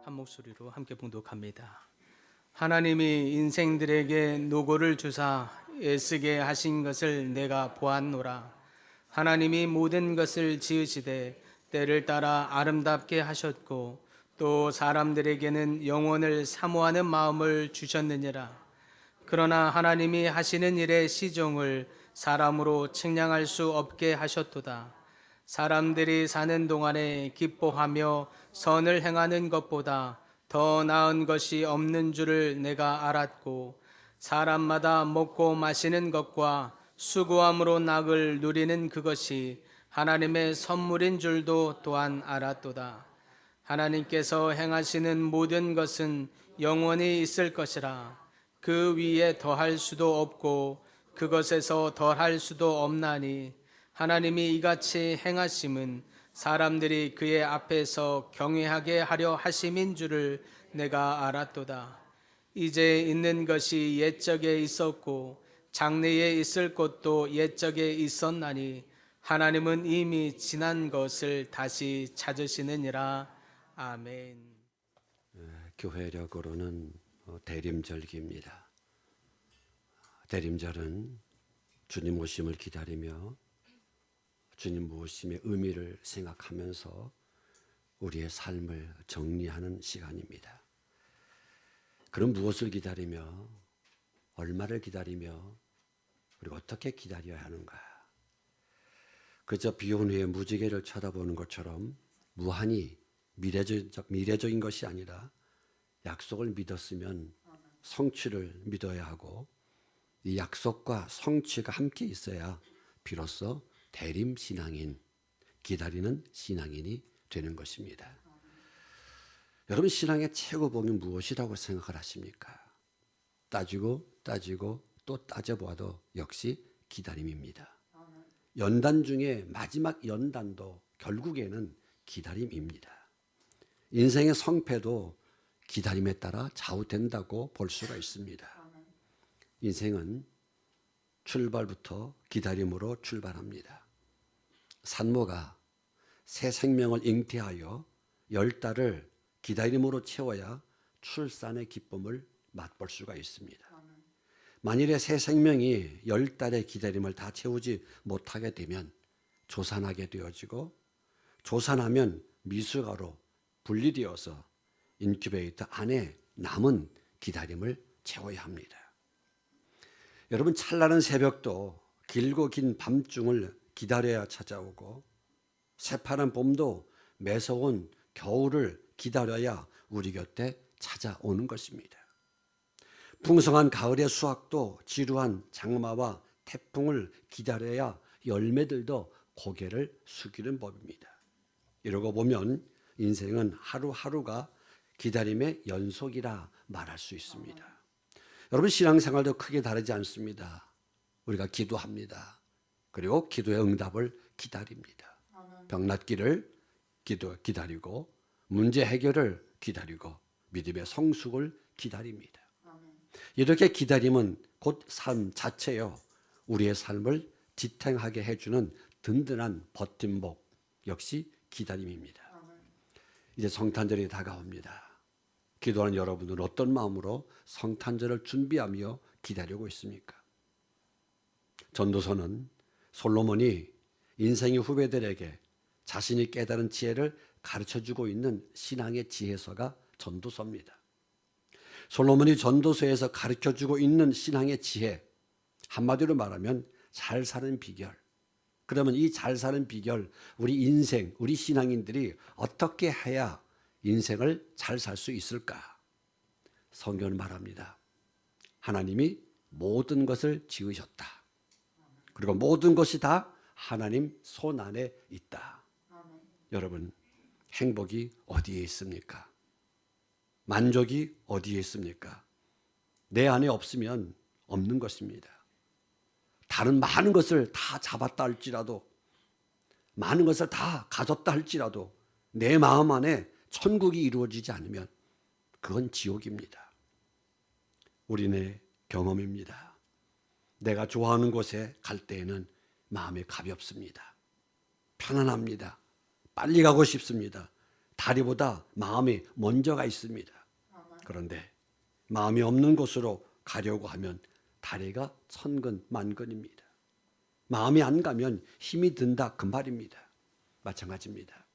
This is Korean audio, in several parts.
한 목소리로 함께 봉독합니다. 하나님이 인생들에게 노고를 주사 애쓰게 하신 것을 내가 보았노라. 하나님이 모든 것을 지으시되 때를 따라 아름답게 하셨고 또 사람들에게는 영원을 사모하는 마음을 주셨느니라. 그러나 하나님이 하시는 일의 시종을 사람으로 측량할 수 없게 하셨도다. 사람들이 사는 동안에 기뻐하며 선을 행하는 것보다 더 나은 것이 없는 줄을 내가 알았고, 사람마다 먹고 마시는 것과 수고함으로 낙을 누리는 그것이 하나님의 선물인 줄도 또한 알았도다. 하나님께서 행하시는 모든 것은 영원히 있을 것이라. 그 위에 더할 수도 없고 그것에서 덜할 수도 없나니, 하나님이 이같이 행하심은 사람들이 그의 앞에서 경외하게 하려 하심인 줄을 내가 알았도다. 이제 있는 것이 옛적에 있었고 장래에 있을 것도 옛적에 있었나니, 하나님은 이미 지난 것을 다시 찾으시느니라. 아멘. 교회력으로는 대림절기입니다. 대림절은 주님 오심을 기다리며 주님 오심의 의미를 생각하면서 우리의 삶을 정리하는 시간입니다. 그럼 무엇을 기다리며, 얼마를 기다리며, 그리고 어떻게 기다려야 하는가? 그저 비온 후에 무지개를 쳐다보는 것처럼 무한히 미래적인 것이 아니라 약속을 믿었으면 성취를 믿어야 하고, 이 약속과 성취가 함께 있어야 비로소 대림 신앙인, 기다리는 신앙인이 되는 것입니다. 여러분, 신앙의 최고봉이 무엇이라고 생각을 하십니까? 따지고 또 따져봐도 역시 기다림입니다. 연단 중에 마지막 연단도 결국에는 기다림입니다. 인생의 성패도 기다림에 따라 좌우된다고 볼 수가 있습니다. 인생은 출발부터 기다림으로 출발합니다. 산모가 새 생명을 잉태하여 10달을 기다림으로 채워야 출산의 기쁨을 맛볼 수가 있습니다. 만일에 새 생명이 10달의 기다림을 다 채우지 못하게 되면 조산하게 되어지고, 조산하면 미숙아로 분리되어서 인큐베이터 안에 남은 기다림을 채워야 합니다. 여러분, 찬란한 새벽도 길고 긴 밤중을 기다려야 찾아오고, 새파란 봄도 매서운 겨울을 기다려야 우리 곁에 찾아오는 것입니다. 풍성한 가을의 수확도 지루한 장마와 태풍을 기다려야 열매들도 고개를 숙이는 법입니다. 이러고 보면 인생은 하루하루가 기다림의 연속이라 말할 수 있습니다. 여러분, 신앙생활도 크게 다르지 않습니다. 우리가 기도합니다. 그리고 기도의 응답을 기다립니다. 병낫기를 기다리고, 문제 해결을 기다리고, 믿음의 성숙을 기다립니다. 이렇게 기다림은 곧 삶 자체요, 우리의 삶을 지탱하게 해주는 든든한 버팀목, 역시 기다림입니다. 이제 성탄절이 다가옵니다. 기도하는 여러분들은 어떤 마음으로 성탄절을 준비하며 기다리고 있습니까? 전도서는 솔로몬이 인생의 후배들에게 자신이 깨달은 지혜를 가르쳐주고 있는 신앙의 지혜서가 전도서입니다. 솔로몬이 전도서에서 가르쳐주고 있는 신앙의 지혜, 한마디로 말하면 잘 사는 비결. 그러면 이 잘 사는 비결, 우리 인생, 우리 신앙인들이 어떻게 해야 인생을 잘 살 수 있을까? 성경은 말합니다. 하나님이 모든 것을 지으셨다. 그리고 모든 것이 다 하나님 손 안에 있다. 여러분, 행복이 어디에 있습니까? 만족이 어디에 있습니까? 내 안에 없으면 없는 것입니다. 다른 많은 것을 다 잡았다 할지라도, 많은 것을 다 가졌다 할지라도 내 마음 안에 천국이 이루어지지 않으면 그건 지옥입니다. 우리네 경험입니다. 내가 좋아하는 곳에 갈 때에는 마음이 가볍습니다. 편안합니다. 빨리 가고 싶습니다. 다리보다 마음이 먼저가 있습니다. 그런데 마음이 없는 곳으로 가려고 하면 다리가 천근만근입니다. 마음이 안 가면 힘이 든다 그 말입니다. 마찬가지입니다.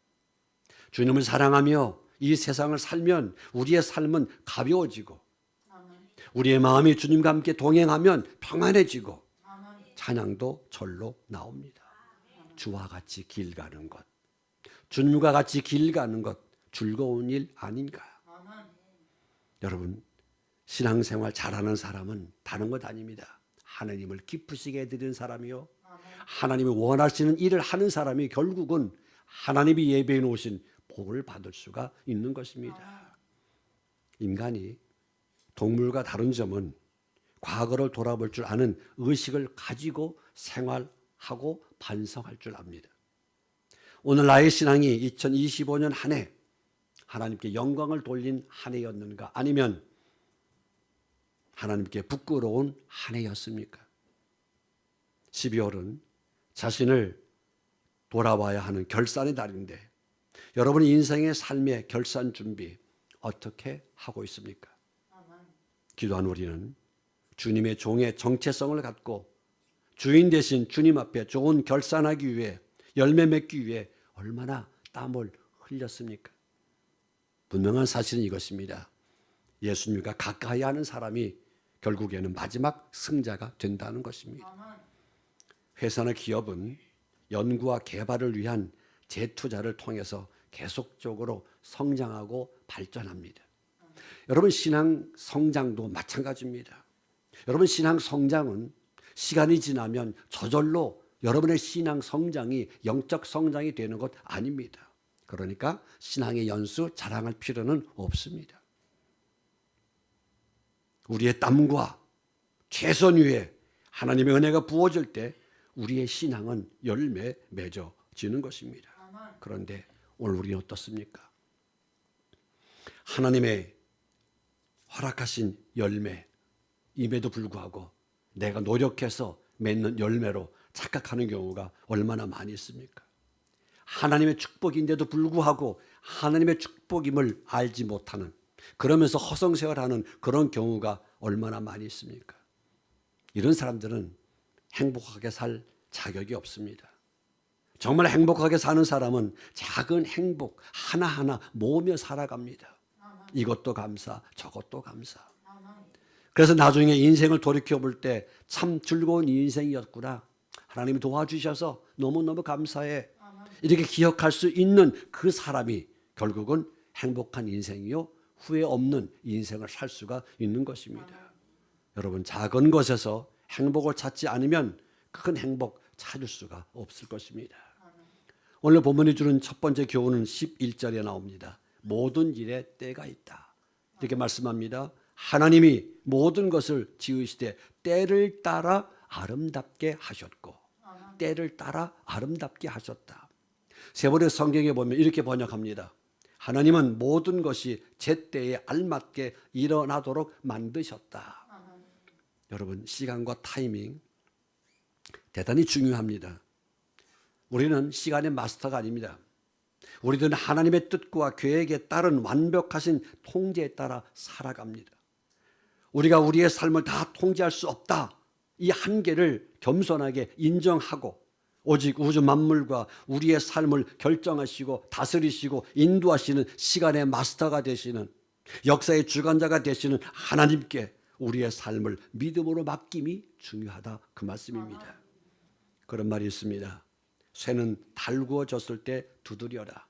주님을 사랑하며 이 세상을 살면 우리의 삶은 가벼워지고 우리의 마음이 주님과 함께 동행하면 평안해지고 찬양도 절로 나옵니다. 주와 같이 길 가는 것, 주님과 같이 길 가는 것 즐거운 일 아닌가요? 여러분, 신앙생활 잘하는 사람은 다른 것 아닙니다. 하나님을 기쁘시게 해드리는 사람이요, 하나님이 원하시는 일을 하는 사람이 결국은 하나님이 예배해 놓으신 복을 받을 수가 있는 것입니다. 인간이 동물과 다른 점은 과거를 돌아볼 줄 아는 의식을 가지고 생활하고 반성할 줄 압니다. 오늘 나의 신앙이 2025년 한 해 하나님께 영광을 돌린 한 해였는가, 아니면 하나님께 부끄러운 한 해였습니까? 12월은 자신을 돌아봐야 하는 결산의 달인데 여러분의 인생의 삶의 결산 준비 어떻게 하고 있습니까? 기도한 우리는 주님의 종의 정체성을 갖고 주인 대신 주님 앞에 좋은 결산하기 위해, 열매 맺기 위해 얼마나 땀을 흘렸습니까? 분명한 사실은 이것입니다. 예수님과 가까이 하는 사람이 결국에는 마지막 승자가 된다는 것입니다. 회사나 기업은 연구와 개발을 위한 재투자를 통해서 계속적으로 성장하고 발전합니다. 여러분, 신앙 성장도 마찬가지입니다. 여러분, 신앙 성장은 시간이 지나면 저절로 여러분의 신앙 성장이 영적 성장이 되는 것 아닙니다. 그러니까 신앙의 연수 자랑할 필요는 없습니다. 우리의 땀과 최선 위에 하나님의 은혜가 부어질 때 우리의 신앙은 열매 맺어지는 것입니다. 그런데 오늘 우리는 어떻습니까? 하나님의 허락하신 열매임에도 불구하고 내가 노력해서 맺는 열매로 착각하는 경우가 얼마나 많이 있습니까? 하나님의 축복인데도 불구하고 하나님의 축복임을 알지 못하는, 그러면서 허송세월하는 그런 경우가 얼마나 많이 있습니까? 이런 사람들은 행복하게 살 자격이 없습니다. 정말 행복하게 사는 사람은 작은 행복 하나하나 모으며 살아갑니다. 이것도 감사, 저것도 감사. 그래서 나중에 인생을 돌이켜 볼 때 참 즐거운 인생이었구나, 하나님이 도와주셔서 너무너무 감사해, 이렇게 기억할 수 있는 그 사람이 결국은 행복한 인생이요, 후회 없는 인생을 살 수가 있는 것입니다. 여러분, 작은 것에서 행복을 찾지 않으면 큰 행복 찾을 수가 없을 것입니다. 오늘 본문이 주는 첫 번째 교훈은 11절에 나옵니다. 모든 일에 때가 있다, 이렇게 말씀합니다. 하나님이 모든 것을 지으시되 때를 따라 아름답게 하셨고 때를 따라 아름답게 하셨다. 세번의 성경에 보면 이렇게 번역합니다. 하나님은 모든 것이 제때에 알맞게 일어나도록 만드셨다. 여러분, 시간과 타이밍 대단히 중요합니다. 우리는 시간의 마스터가 아닙니다. 우리들은 하나님의 뜻과 계획에 따른 완벽하신 통제에 따라 살아갑니다. 우리가 우리의 삶을 다 통제할 수 없다, 이 한계를 겸손하게 인정하고 오직 우주 만물과 우리의 삶을 결정하시고 다스리시고 인도하시는 시간의 마스터가 되시는, 역사의 주관자가 되시는 하나님께 우리의 삶을 믿음으로 맡김이 중요하다, 그 말씀입니다. 그런 말이 있습니다. 쇠는 달구어졌을 때 두드려라.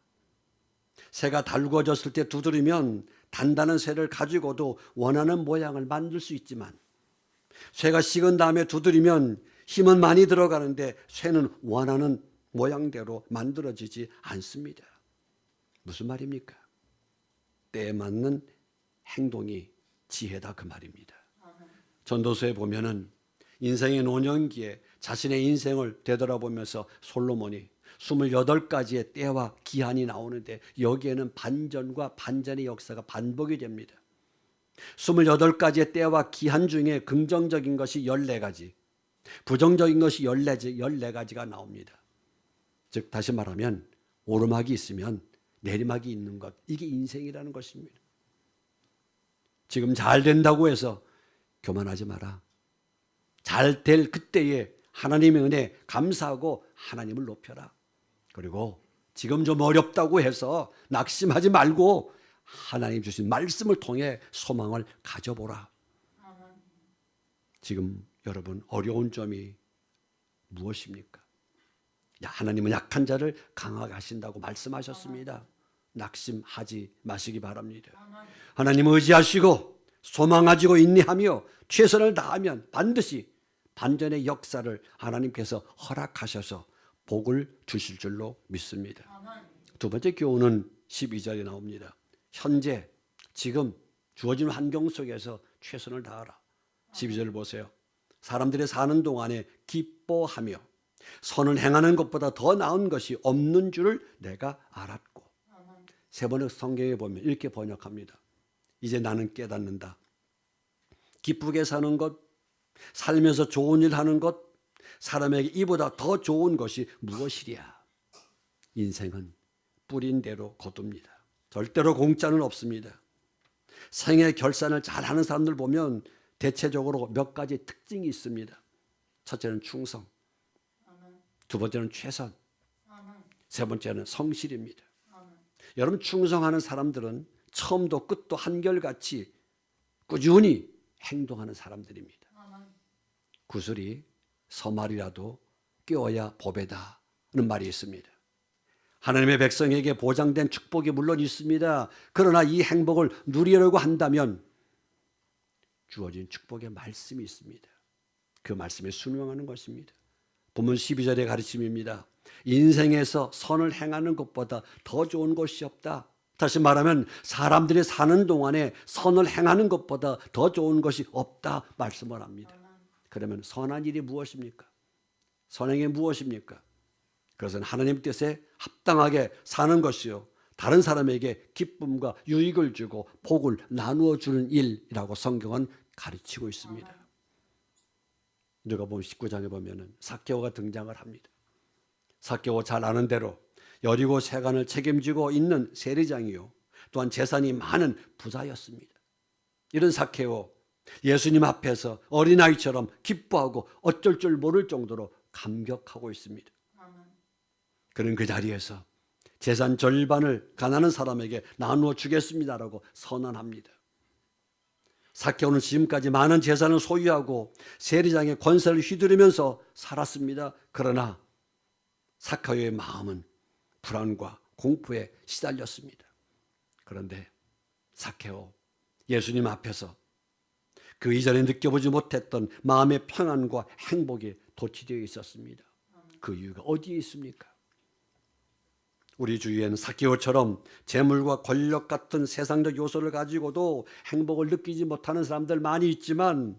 새가 달구어졌을 때 두드리면 단단한 쇠를 가지고도 원하는 모양을 만들 수 있지만, 쇠가 식은 다음에 두드리면 힘은 많이 들어가는데 쇠는 원하는 모양대로 만들어지지 않습니다. 무슨 말입니까? 때에 맞는 행동이 지혜다, 그 말입니다. 전도서에 보면은 인생의 노년기에 자신의 인생을 되돌아보면서 솔로몬이 28가지의 때와 기한이 나오는데 여기에는 반전과 반전의 역사가 반복이 됩니다. 28가지의 때와 기한 중에 긍정적인 것이 14가지, 부정적인 것이 14가지가 나옵니다. 즉 다시 말하면 오르막이 있으면 내리막이 있는 것, 이게 인생이라는 것입니다. 지금 잘 된다고 해서 교만하지 마라. 잘 될 그때에 하나님의 은혜 감사하고 하나님을 높여라. 그리고 지금 좀 어렵다고 해서 낙심하지 말고 하나님 주신 말씀을 통해 소망을 가져보라. 지금 여러분 어려운 점이 무엇입니까? 하나님은 약한 자를 강하게 하신다고 말씀하셨습니다. 낙심하지 마시기 바랍니다. 하나님 의지하시고 소망 가지고 인내하며 최선을 다하면 반드시 반전의 역사를 하나님께서 허락하셔서 복을 주실 줄로 믿습니다. 두 번째 교훈은 12절에 나옵니다. 현재 지금 주어진 환경 속에서 최선을 다하라. 12절 보세요. 사람들이 사는 동안에 기뻐하며 선을 행하는 것보다 더 나은 것이 없는 줄을 내가 알았고. 세 번의 성경에 보면 이렇게 번역합니다. 이제 나는 깨닫는다. 기쁘게 사는 것, 살면서 좋은 일 하는 것, 사람에게 이보다 더 좋은 것이 무엇이랴. 인생은 뿌린 대로 거둡니다. 절대로 공짜는 없습니다. 생애 결산을 잘하는 사람들 보면 대체적으로 몇 가지 특징이 있습니다. 첫째는 충성, 두 번째는 최선, 세 번째는 성실입니다. 여러분 충성하는 사람들은 처음도 끝도 한결같이 꾸준히 행동하는 사람들입니다. 구슬이 서말이라도 끼워야 보배다는 말이 있습니다. 하나님의 백성에게 보장된 축복이 물론 있습니다. 그러나 이 행복을 누리려고 한다면 주어진 축복의 말씀이 있습니다. 그 말씀에 순종하는 것입니다. 본문 12절의 가르침입니다. 인생에서 선을 행하는 것보다 더 좋은 것이 없다. 다시 말하면 사람들이 사는 동안에 선을 행하는 것보다 더 좋은 것이 없다 말씀을 합니다. 그러면 선한 일이 무엇입니까? 선행이 무엇입니까? 그것은 하나님 뜻에 합당하게 사는 것이요, 다른 사람에게 기쁨과 유익을 주고 복을 나누어 주는 일이라고 성경은 가르치고 있습니다. 누가복음 19장에 보면은 삭개오가 등장을 합니다. 삭개오 잘 아는 대로 여리고 세간을 책임지고 있는 세리장이요, 또한 재산이 많은 부자였습니다. 이런 삭개오, 예수님 앞에서 어린아이처럼 기뻐하고 어쩔 줄 모를 정도로 감격하고 있습니다. 그는 그 자리에서 재산 절반을 가난한 사람에게 나누어 주겠습니다라고 선언합니다. 삭개오는 지금까지 많은 재산을 소유하고 세리장의 권세를 휘두르면서 살았습니다. 그러나 삭개오의 마음은 불안과 공포에 시달렸습니다. 그런데 삭개오, 예수님 앞에서 그 이전에 느껴보지 못했던 마음의 평안과 행복이 도취되어 있었습니다. 그 이유가 어디에 있습니까? 우리 주위에는 삭개오처럼 재물과 권력 같은 세상적 요소를 가지고도 행복을 느끼지 못하는 사람들 많이 있지만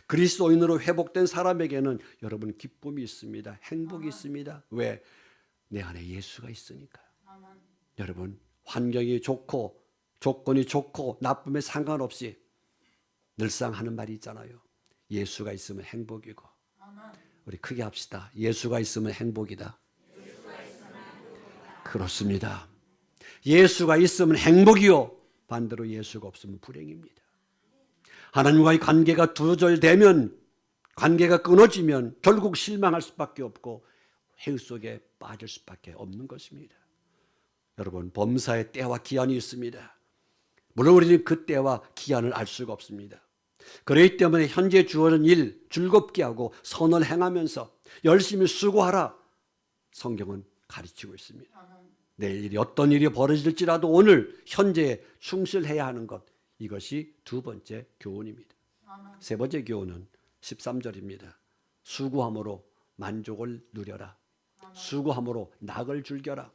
그리스도인으로 회복된 사람에게는 여러분 기쁨이 있습니다. 행복이 있습니다. 왜? 내 안에 예수가 있으니까. 여러분 환경이 좋고 조건이 좋고 나쁨에 상관없이 늘상 하는 말이 있잖아요. 예수가 있으면 행복이고. 우리 크게 합시다. 예수가 있으면 행복이다. 그렇습니다. 예수가 있으면 행복이요, 반대로 예수가 없으면 불행입니다. 하나님과의 관계가 두절되면, 관계가 끊어지면 결국 실망할 수밖에 없고 회의 속에 빠질 수밖에 없는 것입니다. 여러분 범사의 때와 기한이 있습니다. 물론 우리는 그 때와 기한을 알 수가 없습니다. 그렇기 때문에 현재 주어진 일 즐겁게 하고 선을 행하면서 열심히 수고하라 성경은 가르치고 있습니다. 내일 일이 어떤 일이 벌어질지라도 오늘 현재에 충실해야 하는 것, 이것이 두 번째 교훈입니다. 세 번째 교훈은 13절입니다. 수고함으로 만족을 누려라. 수고함으로 낙을 즐겨라.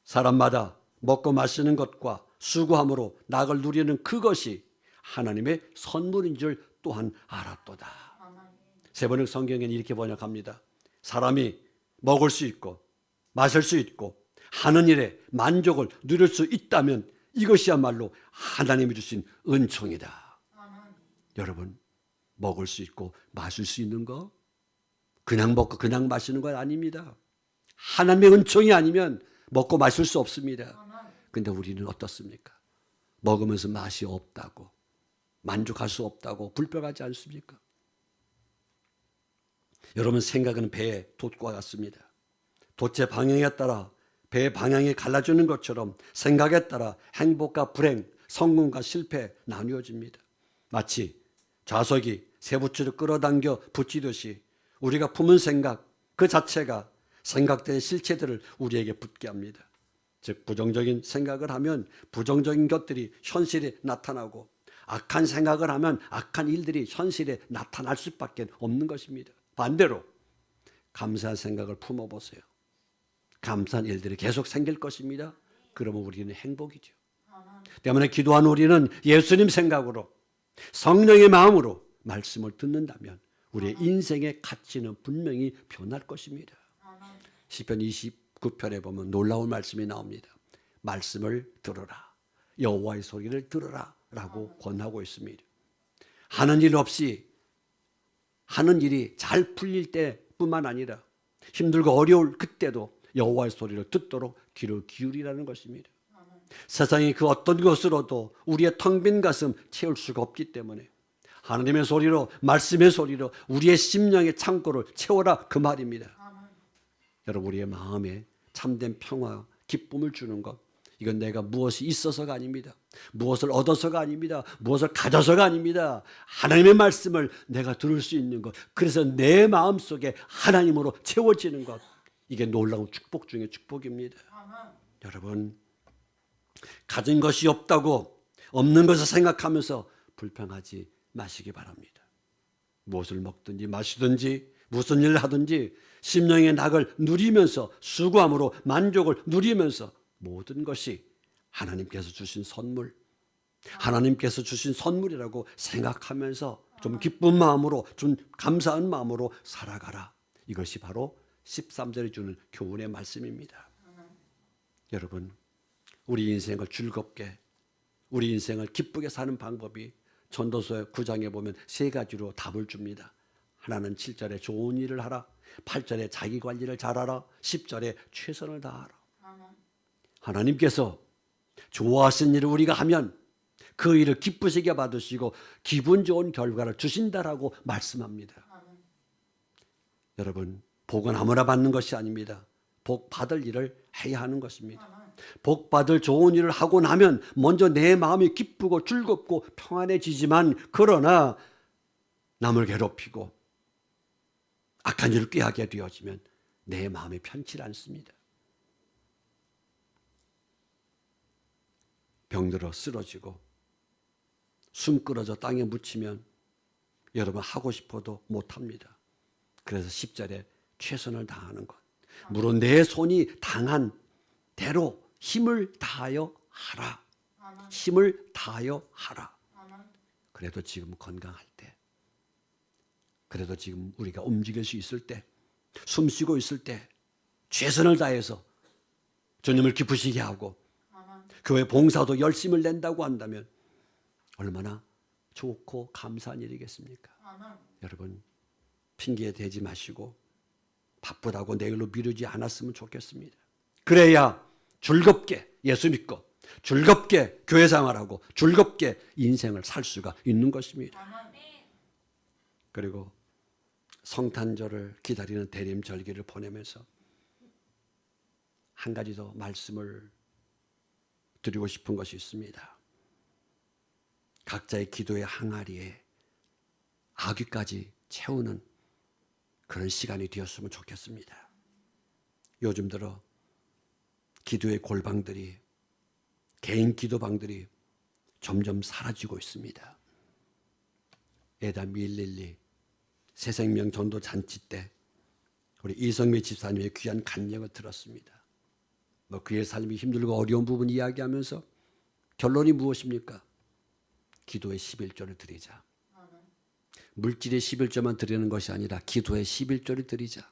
사람마다 먹고 마시는 것과 수고함으로 낙을 누리는 그것이 하나님의 선물인 줄 또한 알았도다. 세 번역 성경에는 이렇게 번역합니다. 사람이 먹을 수 있고 마실 수 있고 하는 일에 만족을 누릴 수 있다면 이것이야말로 하나님이 주신 은총이다. 여러분 먹을 수 있고 마실 수 있는 거 그냥 먹고 그냥 마시는 건 아닙니다. 하나님의 은총이 아니면 먹고 마실 수 없습니다. 근데 우리는 어떻습니까? 먹으면서 맛이 없다고, 만족할 수 없다고 불평하지 않습니까? 여러분, 생각은 배의 돛과 같습니다. 돛의 방향에 따라 배의 방향이 갈라지는 것처럼 생각에 따라 행복과 불행, 성공과 실패 나뉘어집니다. 마치 좌석이 세부치를 끌어당겨 붙이듯이 우리가 품은 생각 그 자체가 생각된 실체들을 우리에게 붙게 합니다. 즉, 부정적인 생각을 하면 부정적인 것들이 현실에 나타나고, 악한 생각을 하면 악한 일들이 현실에 나타날 수밖에 없는 것입니다. 반대로 감사한 생각을 품어보세요. 감사한 일들이 계속 생길 것입니다. 그러면 우리는 행복이죠. 때문에 기도하는 우리는 예수님 생각으로, 성령의 마음으로 말씀을 듣는다면 우리의 인생의 가치는 분명히 변할 것입니다. 시편 29편에 보면 놀라운 말씀이 나옵니다. 말씀을 들으라, 여호와의 소리를 들으라 라고 권하고 있습니다. 하는 일 없이 하는 일이 잘 풀릴 때뿐만 아니라 힘들고 어려울 그때도 여호와의 소리를 듣도록 귀를 기울이라는 것입니다. 세상의 그 어떤 것으로도 우리의 텅 빈 가슴 채울 수가 없기 때문에 하나님의 소리로, 말씀의 소리로 우리의 심령의 창고를 채워라, 그 말입니다. 여러분, 우리의 마음에 참된 평화, 기쁨을 주는 것, 이건 내가 무엇이 있어서가 아닙니다. 무엇을 얻어서가 아닙니다. 무엇을 가져서가 아닙니다. 하나님의 말씀을 내가 들을 수 있는 것, 그래서 내 마음속에 하나님으로 채워지는 것, 이게 놀라운 축복 중에 축복입니다. 여러분, 가진 것이 없다고 없는 것을 생각하면서 불평하지 마시기 바랍니다. 무엇을 먹든지 마시든지 무슨 일을 하든지 심령의 낙을 누리면서, 수고함으로 만족을 누리면서 모든 것이 하나님께서 주신 선물, 하나님께서 주신 선물이라고 생각하면서 좀 기쁜 마음으로, 좀 감사한 마음으로 살아가라. 이것이 바로 13절에 주는 교훈의 말씀입니다. 여러분, 우리 인생을 즐겁게, 우리 인생을 기쁘게 사는 방법이 전도서 9장에 보면 세 가지로 답을 줍니다. 하나는 7절에 좋은 일을 하라, 8절에 자기 관리를 잘하라, 10절에 최선을 다하라. 하나님께서 좋아하신 일을 우리가 하면 그 일을 기쁘시게 받으시고 기분 좋은 결과를 주신다라고 말씀합니다. 여러분, 복은 아무나 받는 것이 아닙니다. 복 받을 일을 해야 하는 것입니다. 복 받을 좋은 일을 하고 나면 먼저 내 마음이 기쁘고 즐겁고 평안해지지만, 그러나 남을 괴롭히고 악한 일을 꾀하게 되어지면 내 마음이 편치 않습니다. 병들어 쓰러지고 숨 끊어져 땅에 묻히면 여러분 하고 싶어도 못합니다. 그래서 10절에 최선을 다하는 것, 물론 내 손이 당한 대로 힘을 다하여 하라. 힘을 다하여 하라. 그래도 지금 건강할 때, 그래도 지금 우리가 움직일 수 있을 때, 숨 쉬고 있을 때 최선을 다해서 주님을 기쁘시게 하고 교회 봉사도 열심을 낸다고 한다면 얼마나 좋고 감사한 일이겠습니까? 여러분, 핑계 대지 마시고 바쁘다고 내일로 미루지 않았으면 좋겠습니다. 그래야 즐겁게 예수 믿고 즐겁게 교회 생활하고 즐겁게 인생을 살 수가 있는 것입니다. 그리고 성탄절을 기다리는 대림절기를 보내면서 한 가지 더 말씀을 드리고 싶은 것이 있습니다. 각자의 기도의 항아리에 아귀까지 채우는 그런 시간이 되었으면 좋겠습니다. 요즘 들어 기도의 골방들이, 개인 기도방들이 점점 사라지고 있습니다. 예담 112 새생명 전도 잔치 때 우리 이성미 집사님의 귀한 간증을 들었습니다. 그의 삶이 힘들고 어려운 부분 이야기하면서 결론이 무엇입니까? 기도의 11조를 드리자. 물질의 11조만 드리는 것이 아니라 기도의 11조를 드리자.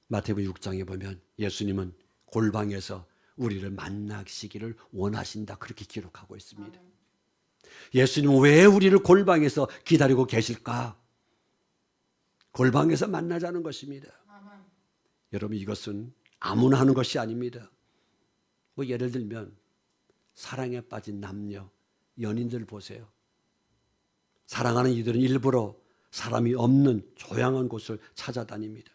마태복음 6장에 보면 예수님은 골방에서 우리를 만나시기를 원하신다, 그렇게 기록하고 있습니다. 예수님은 왜 우리를 골방에서 기다리고 계실까? 골방에서 만나자는 것입니다. 여러분, 이것은 아무나 하는 것이 아닙니다. 뭐 예를 들면 사랑에 빠진 남녀, 연인들 보세요. 사랑하는 이들은 일부러 사람이 없는 조용한 곳을 찾아다닙니다.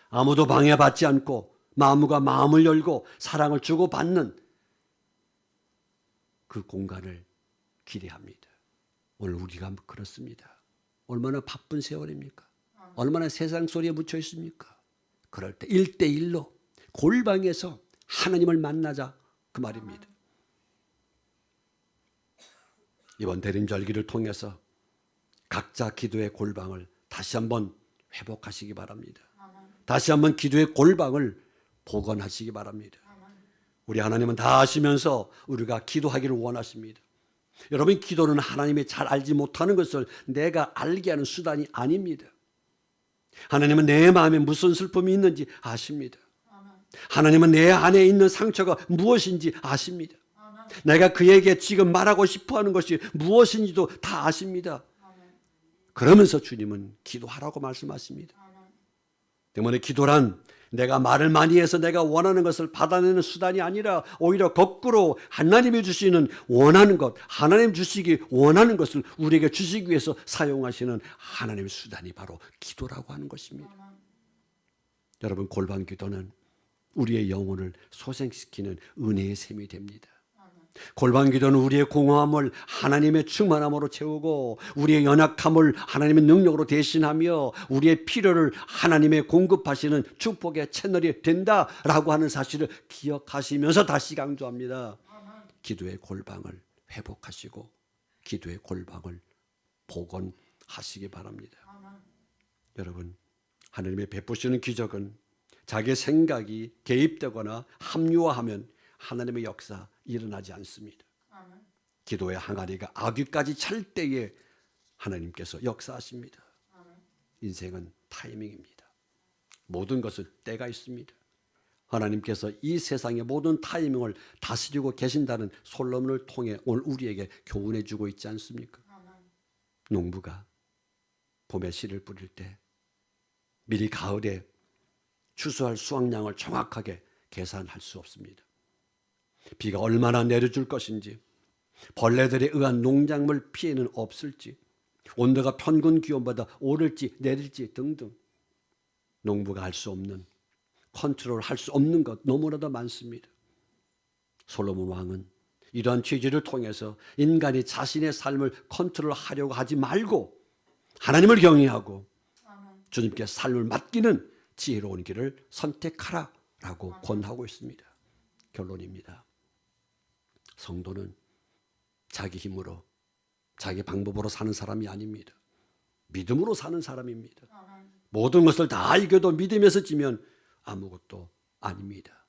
아무도 방해받지 않고 마음과 마음을 열고 사랑을 주고받는 그 공간을 기대합니다. 오늘 우리가 그렇습니다. 얼마나 바쁜 세월입니까? 얼마나 세상 소리에 묻혀 있습니까? 그럴 때 1대1로 골방에서 하나님을 만나자 그 말입니다. 이번 대림절기를 통해서 각자 기도의 골방을 다시 한번 회복하시기 바랍니다. 다시 한번 기도의 골방을 복원하시기 바랍니다. 우리 하나님은 다 아시면서 우리가 기도하기를 원하십니다. 여러분, 기도는 하나님이 잘 알지 못하는 것을 내가 알게 하는 수단이 아닙니다. 하나님은 내 마음에 무슨 슬픔이 있는지 아십니다. 하나님은 내 안에 있는 상처가 무엇인지 아십니다. 내가 그에게 지금 말하고 싶어하는 것이 무엇인지도 다 아십니다. 그러면서 주님은 기도하라고 말씀하십니다. 때문에 기도란 내가 말을 많이 해서 내가 원하는 것을 받아내는 수단이 아니라 오히려 거꾸로 하나님이 주시는 원하는 것, 하나님 주시기 원하는 것을 우리에게 주시기 위해서 사용하시는 하나님의 수단이 바로 기도라고 하는 것입니다. 여러분, 골방 기도는 우리의 영혼을 소생시키는 은혜의 셈이 됩니다. 골방 기도는 우리의 공허함을 하나님의 충만함으로 채우고 우리의 연약함을 하나님의 능력으로 대신하며 우리의 필요를 하나님의 공급하시는 축복의 채널이 된다라고 하는 사실을 기억하시면서 다시 강조합니다. 기도의 골방을 회복하시고 기도의 골방을 복원하시기 바랍니다. 여러분, 하나님의 베푸시는 기적은 자기 생각이 개입되거나 합리화하면 하나님의 역사 일어나지 않습니다. 기도의 항아리가 아귀까지 찰 때에 하나님께서 역사하십니다. 인생은 타이밍입니다. 모든 것은 때가 있습니다. 하나님께서 이 세상의 모든 타이밍을 다스리고 계신다는 솔로몬을 통해 오늘 우리에게 교훈해 주고 있지 않습니까? 농부가 봄에 씨를 뿌릴 때 미리 가을에 추수할 수확량을 정확하게 계산할 수 없습니다. 비가 얼마나 내려줄 것인지, 벌레들에 의한 농작물 피해는 없을지, 온도가 평균 기온보다 오를지 내릴지 등등 농부가 할 수 없는, 컨트롤할 수 없는 것 너무나도 많습니다. 솔로몬 왕은 이러한 취지를 통해서 인간이 자신의 삶을 컨트롤하려고 하지 말고 하나님을 경외하고 주님께 삶을 맡기는 지혜로운 길을 선택하라라고 권하고 있습니다. 결론입니다. 성도는 자기 힘으로 자기 방법으로 사는 사람이 아닙니다. 믿음으로 사는 사람입니다. 모든 것을 다 이겨도 믿음에서 지면 아무것도 아닙니다.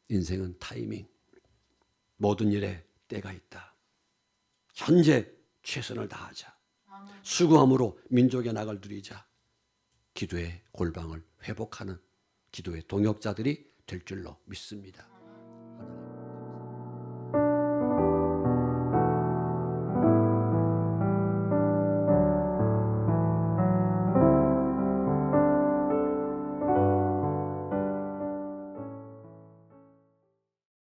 인생은 타이밍, 모든 일에 때가 있다. 현재 최선을 다하자. 수고함으로 민족의 낙을 누리자. 기도의 골방을 회복하는 기도의 동역자들이 될 줄로 믿습니다.